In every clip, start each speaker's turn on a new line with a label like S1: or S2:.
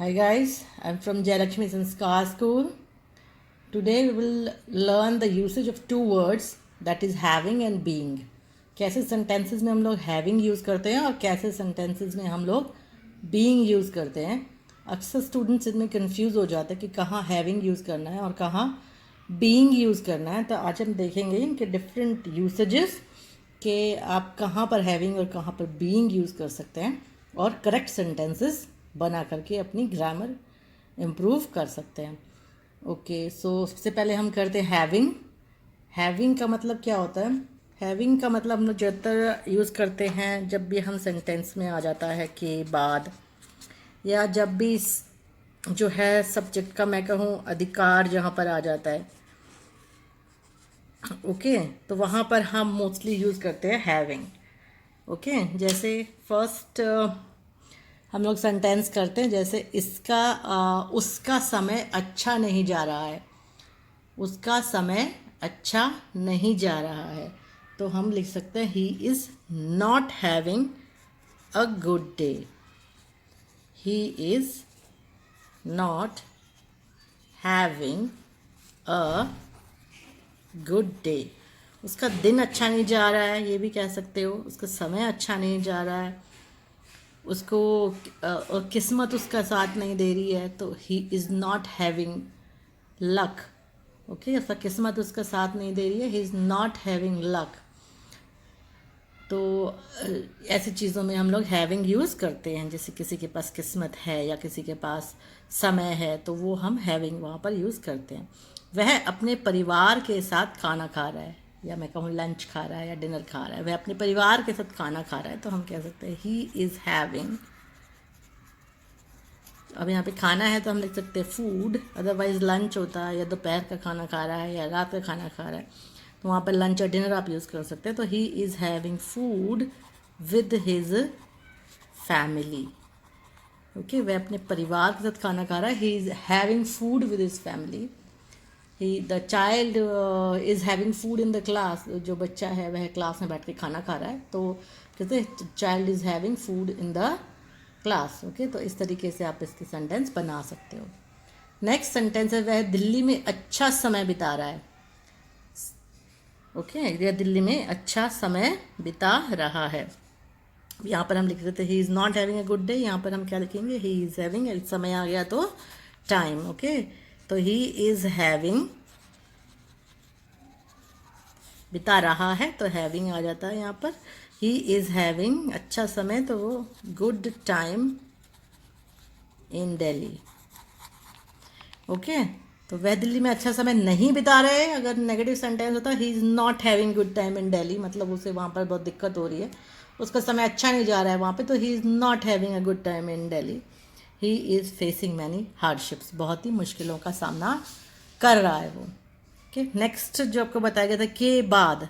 S1: Hi guys, I'm from Jayalakshmi Sanskar School. Today we will learn the usage of two words that is having and being. कैसे sentences में हम लोग having use करते हैं और कैसे sentences में हम लोग being यूज़ करते हैं. अक्सर स्टूडेंट्स इनमें कंफ्यूज हो जाते हैं कि कहाँ having यूज़ करना है और कहाँ being यूज़ करना है. तो आज हम देखेंगे इनके डिफरेंट यूसेजेस कि आप कहाँ पर हैविंग और कहाँ पर बीइंग यूज़ कर सकते हैं और करेक्ट सेंटेंसेस बना करके अपनी ग्रामर इम्प्रूव कर सकते हैं. ओके, सो सबसे पहले हम करते हैं हैविंग. हैविंग का मतलब क्या होता है? हैविंग का मतलब हम लोग ज़्यादातर यूज़ करते हैं जब भी हम सेंटेंस में आ जाता है के बाद, या जब भी जो है सब्जेक्ट का मैं कहूँ अधिकार जहाँ पर आ जाता है. ओके, तो वहाँ पर हम मोस्टली यूज़ करते हैं हैविंग. ओके, जैसे फर्स्ट हम लोग सेंटेंस करते हैं, जैसे उसका समय अच्छा नहीं जा रहा है. उसका समय अच्छा नहीं जा रहा है, तो हम लिख सकते हैं he is not having a good day. He is not having a good day. उसका दिन अच्छा नहीं जा रहा है, ये भी कह सकते हो. उसका समय अच्छा नहीं जा रहा है, उसको किस्मत उसका साथ नहीं दे रही है, तो he is not having luck. Okay, उसका किस्मत उसका साथ नहीं दे रही है, he is not having luck. तो ऐसी चीज़ों में हम लोग हैविंग यूज़ करते हैं. जैसे किसी के पास किस्मत है या किसी के पास समय है, तो वो हम हैविंग वहाँ पर यूज़ करते हैं. वह अपने परिवार के साथ खाना खा रहा है, या मैं कहूँ लंच खा रहा है या डिनर खा रहा है. वह अपने परिवार के साथ खाना खा रहा है, तो हम कह सकते हैं ही इज़ हैविंग. अब यहाँ पे खाना है तो हम लिख सकते हैं फूड. अदरवाइज़ लंच होता है, या दोपहर का खाना खा रहा है या रात का खाना खा रहा है, तो वहाँ पर लंच और डिनर आप यूज़ कर सकते हैं. तो he is having food with his family. Okay, वह अपने परिवार के साथ खाना खा रहा है. He is having food with his family. The child is having food in the class. जो बच्चा है वह क्लास में बैठ के खाना खा रहा है, तो कहते हैं child is having food in the class. Okay, तो इस तरीके से आप इसके सेंटेंस बना सकते हो. नेक्स्ट सेंटेंस है वह दिल्ली में अच्छा समय बिता रहा है. ओके, यह दिल्ली में अच्छा समय बिता रहा है. यहाँ पर हम लिख देते he is not having a good day. यहाँ पर हम क्या लिखेंगे? He is having. समय आ गया तो टाइम. ओके, तो ही इज़ हैविंग बिता रहा है, तो हैविंग आ जाता है यहाँ पर. ही इज़ हैविंग अच्छा समय, तो वो good time in Delhi. Okay, तो वह दिल्ली में अच्छा समय नहीं बिता रहे. अगर नेगेटिव सेंटेंस होता है he is not having good time in Delhi, मतलब उसे वहाँ पर बहुत दिक्कत हो रही है, उसका समय अच्छा नहीं जा रहा है वहाँ पे, तो he is not having a good time in Delhi. He is facing many hardships. बहुत ही मुश्किलों का सामना कर रहा है वो. ओके, नेक्स्ट जो आपको बताया गया था के बाद.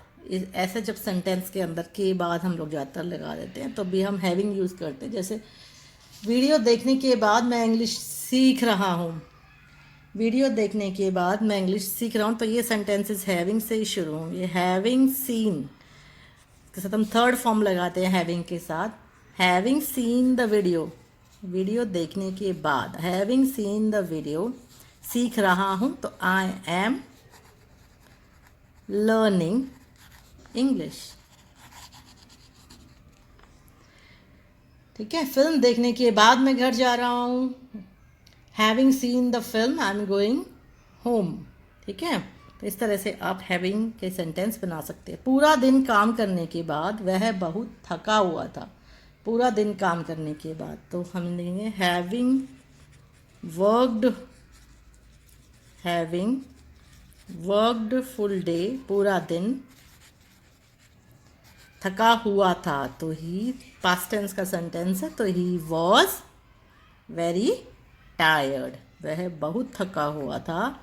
S1: ऐसे जब सेंटेंस के अंदर के बाद हम लोग ज़्यादातर लगा देते हैं, तो भी हम हैविंग यूज़ करते हैं. जैसे वीडियो देखने के बाद मैं इंग्लिश सीख रहा हूँ. वीडियो देखने के बाद मैं इंग्लिश सीख रहा हूँ, तो ये सेंटेंसेस हैविंग से ही शुरू होंगे. हैविंग सीन के साथ हम थर्ड फॉर्म लगाते हैं हैविंग के साथ. Having seen the video. Video देखने के बाद हैविंग सीन द वीडियो. सीख रहा हूँ, तो आई एम लर्निंग इंग्लिश. ठीक है, फिल्म देखने के बाद मैं घर जा रहा हूँ. Having seen the film I am going home. ठीक है, तो इस तरह से आप हैविंग के सेंटेंस बना सकते हैं. पूरा दिन काम करने के बाद वह बहुत थका हुआ था. पूरा दिन काम करने के बाद, तो हम लिखेंगे having worked. Having worked full day. पूरा दिन थका हुआ था, तो ही पास्ट टेंस का सेंटेंस है, तो ही वॉज वेरी टायर्ड. वह बहुत थका हुआ था,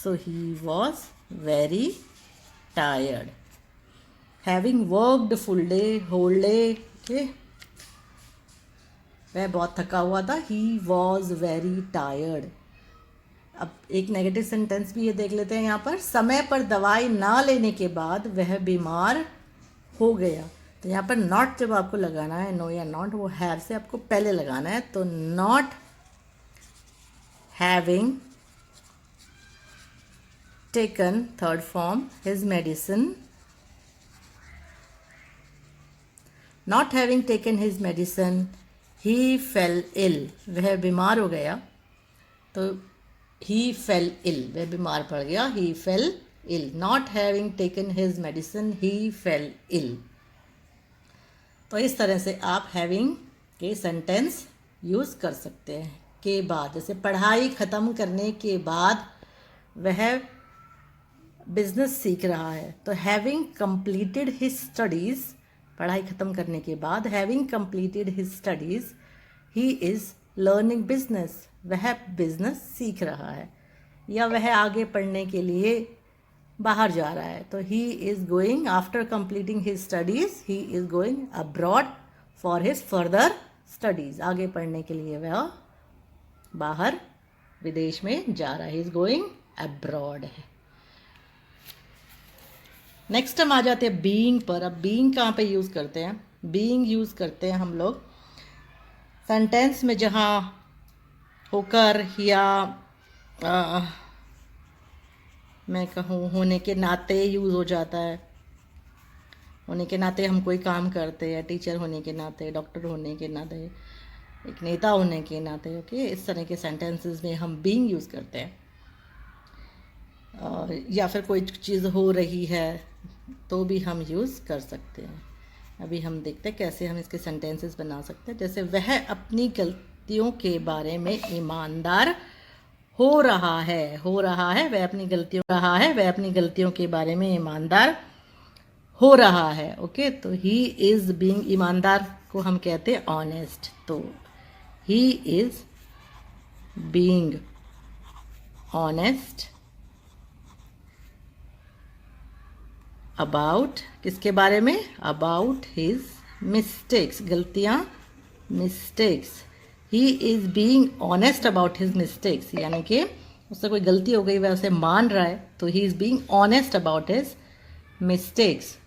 S1: so he was very tired. Having worked full day, whole day. Okay, वह बहुत थका हुआ था. He was very tired. अब एक नेगेटिव सेंटेंस भी ये देख लेते हैं यहाँ पर. समय पर दवाई ना लेने के बाद वह बीमार हो गया. तो यहाँ पर नॉट जब आपको लगाना है, नो या नॉट, वो हैव से आपको पहले लगाना है. तो not having taken, third form, his medicine, not having taken his medicine, he fell ill, वह बीमार हो गया, तो ही फेल इल, वह बीमार पड़ गया, he fell ill, not having taken his medicine, he fell ill. तो इस तरह से आप हैविंग के सेंटेंस यूज़ कर सकते हैं। के बाद, जैसे पढ़ाई ख़त्म करने के बाद वह बिजनेस सीख रहा है, तो हैविंग कंप्लीटेड हिज स्टडीज़, पढ़ाई ख़त्म करने के बाद having completed his studies he is learning business, वह बिजनेस सीख रहा है, या वह आगे पढ़ने के लिए बाहर जा रहा है, तो he is going after completing his studies, he is going abroad for his further studies, आगे पढ़ने के लिए वह बाहर विदेश में जा रहा है, ही इज़ गोइंग अब्रॉड है। नेक्स्ट हम आ जाते हैं बीइंग पर। अब बीइंग कहाँ पे यूज़ करते हैं? बीइंग यूज़ करते हैं हम लोग सेंटेंस में जहाँ होकर या मैं कहूँ होने के नाते यूज़ हो जाता है। होने के नाते हम कोई काम करते हैं, टीचर होने के नाते, डॉक्टर होने के नाते, एक नेता होने के नाते, ओके, इस तरह के सेंटेंसेस में हम बीइंग यूज़ करते हैं। या फिर कोई चीज़ हो रही है तो भी हम यूज़ कर सकते हैं। अभी हम देखते हैं कैसे हम इसके सेंटेंसेस बना सकते हैं। जैसे वह अपनी गलतियों के बारे में ईमानदार हो रहा है, वह अपनी गलतियों के बारे में ईमानदार हो रहा है, ओके। तो ही इज़ बीइंग, ईमानदार को हम कहते हैं ऑनेस्ट, तो he is being honest about, किसके बारे में? अबाउट हिज मिस्टेक्स, गलतियाँ, mistakes. He is being honest about his mistakes, यानी कि उससे कोई गलती हो गई, वह उसे मान रहा है, तो he is being honest about his mistakes.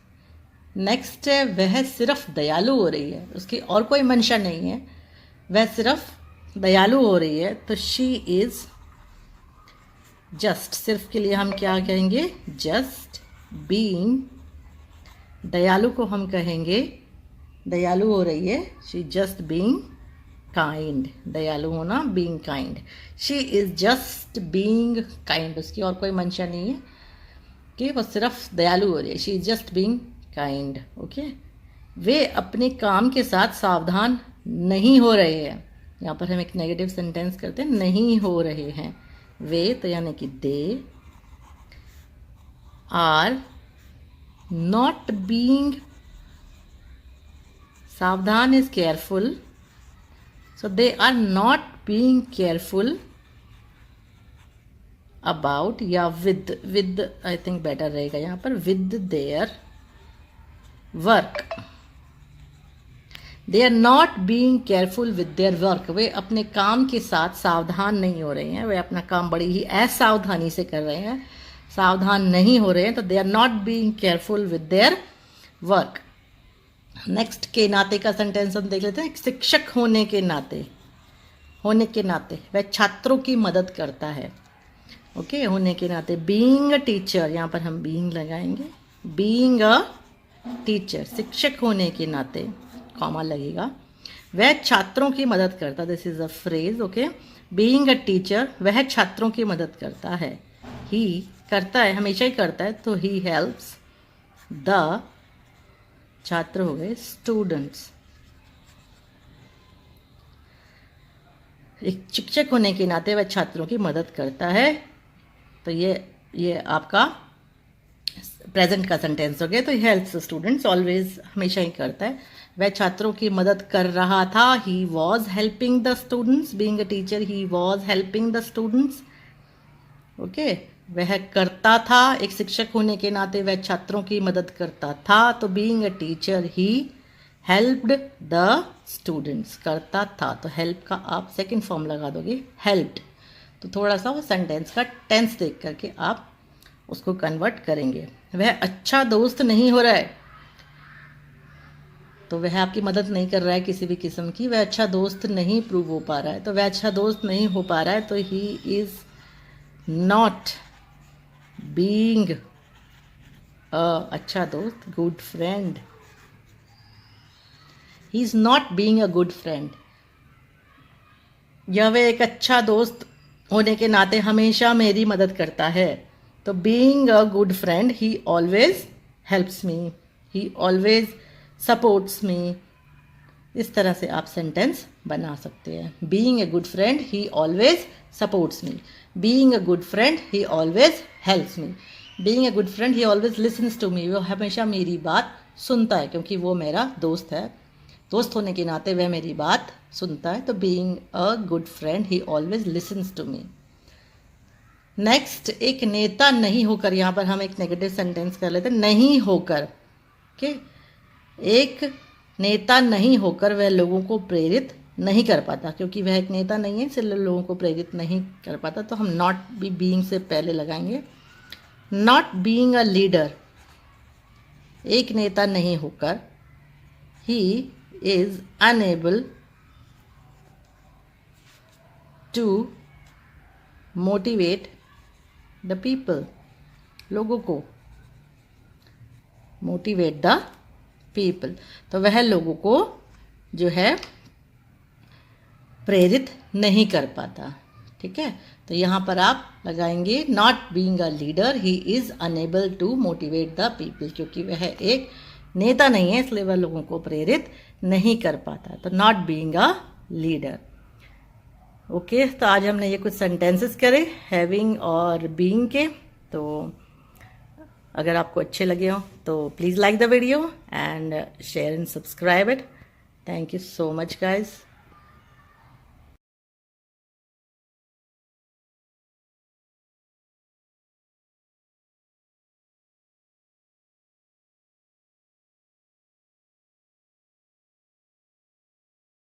S1: Next है वह सिर्फ दयालु हो रही है, उसकी और कोई मंशा नहीं है, वह सिर्फ दयालु हो रही है, तो शी इज़ जस्ट, सिर्फ के लिए हम क्या कहेंगे? जस्ट बीइंग, दयालु को हम कहेंगे दयालु हो रही है, शी जस्ट बीइंग काइंड, दयालु होना, being kind, she is just being kind, उसकी और कोई मंशा नहीं है कि वो सिर्फ दयालु हो रही है, she is just being kind, okay. वे अपने काम के साथ सावधान नहीं हो रहे हैं, यहाँ पर हम एक नेगेटिव सेंटेंस करते हैं, नहीं हो रहे हैं। वे तो यानी कि दे आर नॉट बीइंग, सावधान is careful, so they are not being careful about, या विद आई थिंक बेटर रहेगा यहाँ पर, with their work, they are not being careful with their work, वे अपने काम के साथ सावधान नहीं हो रहे हैं, वे अपना काम बड़ी ही असावधानी से कर रहे हैं, सावधान नहीं हो रहे हैं, तो they are not being careful with their work. Next के नाते का सेंटेंस हम देख लेते हैं। शिक्षक होने के नाते वह छात्रों की मदद करता है, ओके। होने के नाते बीइंग अ टीचर, यहाँ पर हम बीइंग लगाएंगे, बीइंग अ टीचर, शिक्षक होने के नाते, कॉमा लगेगा, वह छात्रों की मदद करता, this is a phrase, okay. Being a teacher, वह छात्रों की मदद करता है, ही करता है, हमेशा ही करता है, तो ही हेल्प्स द, छात्र हो गए स्टूडेंट्स। एक शिक्षक होने के नाते वह छात्रों की मदद करता है, तो ये आपका प्रेजेंट का सेंटेंस हो गया। तो हेल्प्स स्टूडेंट्स, ऑलवेज, हमेशा ही करता है, वह छात्रों की मदद कर रहा था, he was helping the students, being a teacher he was helping the students, okay. वह करता था, एक शिक्षक होने के नाते वह छात्रों की मदद करता था, तो being a teacher he helped the students, करता था, तो हेल्प का आप सेकंड फॉर्म लगा दोगे, हेल्प्ड। तो थोड़ा सा वो सेंटेंस का टेंस देख करके आप उसको कन्वर्ट करेंगे। वह अच्छा दोस्त नहीं हो रहा है, तो वह आपकी मदद नहीं कर रहा है किसी भी किस्म की, वह अच्छा दोस्त नहीं प्रूव हो पा रहा है। तो वह अच्छा दोस्त नहीं हो पा रहा है, तो ही इज़ नॉट बीइंग अ अच्छा दोस्त, good friend. He is not being a good friend. यह वह एक अच्छा दोस्त होने के नाते हमेशा मेरी मदद करता है। तो being a good friend, he always helps me, he always supports me. इस तरह से आप सेंटेंस बना सकते हैं। Being a good friend, he always supports me. Being a good friend, he always helps me. Being a good friend, he always listens to me. वो हमेशा मेरी बात सुनता है, क्योंकि वो मेरा दोस्त है। दोस्त होने के नाते वह मेरी बात सुनता है। तो being a good friend, he always listens to me. Next, एक नेता नहीं होकर, यहाँ पर हम एक नेगेटिव सेंटेंस कर लेते हैं, नहीं होकर। ओके, एक नेता नहीं होकर वह लोगों को प्रेरित नहीं कर पाता, क्योंकि वह एक नेता नहीं है इसलिए लोगों को प्रेरित नहीं कर पाता। तो हम नॉट बी बीइंग से पहले लगाएंगे। नॉट बीइंग अ लीडर, एक नेता नहीं होकर, he is unable to motivate the people, लोगों को मोटिवेट द पीपल। तो वह लोगों को जो है प्रेरित नहीं कर पाता। ठीक है, तो यहाँ पर आप लगाएंगे not being a leader, he is unable to motivate the people, क्योंकि वह एक नेता नहीं है इसलिए वह लोगों को प्रेरित नहीं कर पाता। तो not being a leader. Okay, तो आज हमने ये कुछ सेंटेंसेस करे हैविंग और बीइंग के। तो अगर आपको अच्छे लगे हो तो please like the video and share and subscribe it. Thank you so much guys.